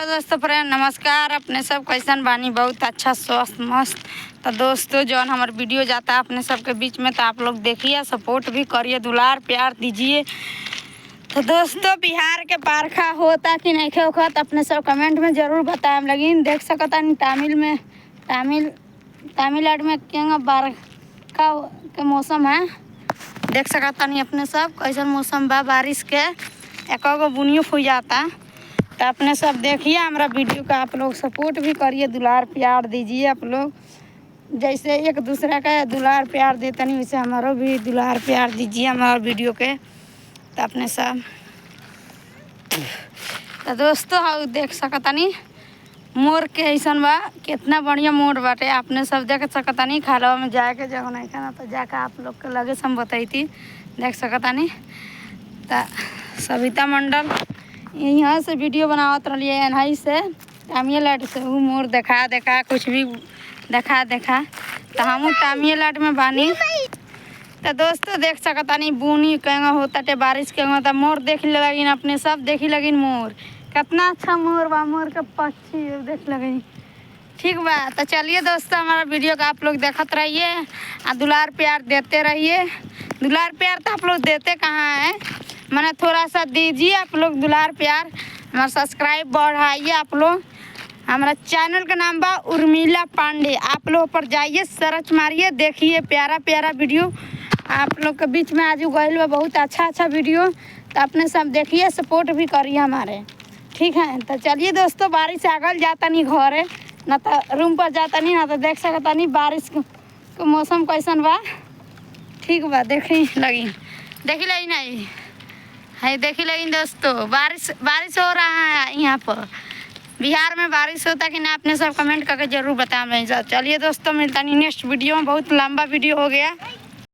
दोस्तों फ्रेंड नमस्कार। अपने सब कैसन बानी? बहुत अच्छा स्वस्थ मस्त। तो दोस्तों जौन हमार वीडियो जाता है अपने सब के बीच में तो आप लोग देखिए, सपोर्ट भी करिए, दुलार प्यार दीजिए। तो दोस्तों बिहार के पारखा होता कि नहीं होता तो अपने सब कमेंट में ज़रूर बताएं। लेकिन देख सकता नहीं तमिलनाडु में क्या बारखा के मौसम है। देख सकता नहीं अपने सब कैसा मौसम बा, बारिश के एक बुनियो हो जाता। तो अपने सब देखिए हमारा वीडियो का, आप लोग सपोर्ट भी करिए, दुलार प्यार दीजिए। आप लोग जैसे एक दूसरे का दुलार प्यार देते नहीं वैसे हमारा भी दुलार प्यार दीजिए हमारे वीडियो के। तो अपने सब तो दोस्तों हाँ देख सकता नहीं मोर के ऐसा बा, कितना बढ़िया मोर बाटे। आपने सब देख सकता नहीं। खालवा में जाके जगह नहीं खाना तो जाकर आप लोग के लगे से हम बताई। देख सकता नहीं तो सविता मंडल यहाँ से वीडियो बनावत रही है एनहाई से तमिलनाडु से। वो मोर देखा कुछ भी देखा तो हम तमिलनाडु में बानी। तो दोस्तों देख सकता नहीं बुनी कहेंगे होता टे बारिश के होता मोर देख लगिन। अपने सब देखी लगिन मोर कितना अच्छा मोर बा, मोर के पक्षी देख लगिन। ठीक बा तो चलिए दोस्तों हमारा वीडियो का आप लोग देखते रहिए और दुलार प्यार देते रहिए। दुलार प्यार तो आप लोग देते कहाँ है, मैंने थोड़ा सा दीजिए आप लोग दुलार प्यार। हमारा सब्सक्राइब बढ़ाइए आप लोग। हमारा चैनल का नाम बा उर्मिला पांडे। आप लोग पर जाइए, सर्च मारिए, देखिए प्यारा प्यारा वीडियो आप लोग के बीच में आज गए बा। बहुत अच्छा वीडियो तो अपने सब देखिए, सपोर्ट भी करिए हमारे। ठीक है तो चलिए दोस्तों बारिश आगल जाता नहीं घरे ना तो रूम पर जाता नहीं ना तो देख सकता नहीं बारिश के मौसम कैसन बा। ठीक बा देखी लगी नहीं है, देखी लगी दोस्तों बारिश हो रहा है यहाँ पर। बिहार में बारिश होता कि ना अपने सब कमेंट करके जरूर बताएं। चलिए दोस्तों मिलता नहीं नेक्स्ट वीडियो में। बहुत लंबा वीडियो हो गया।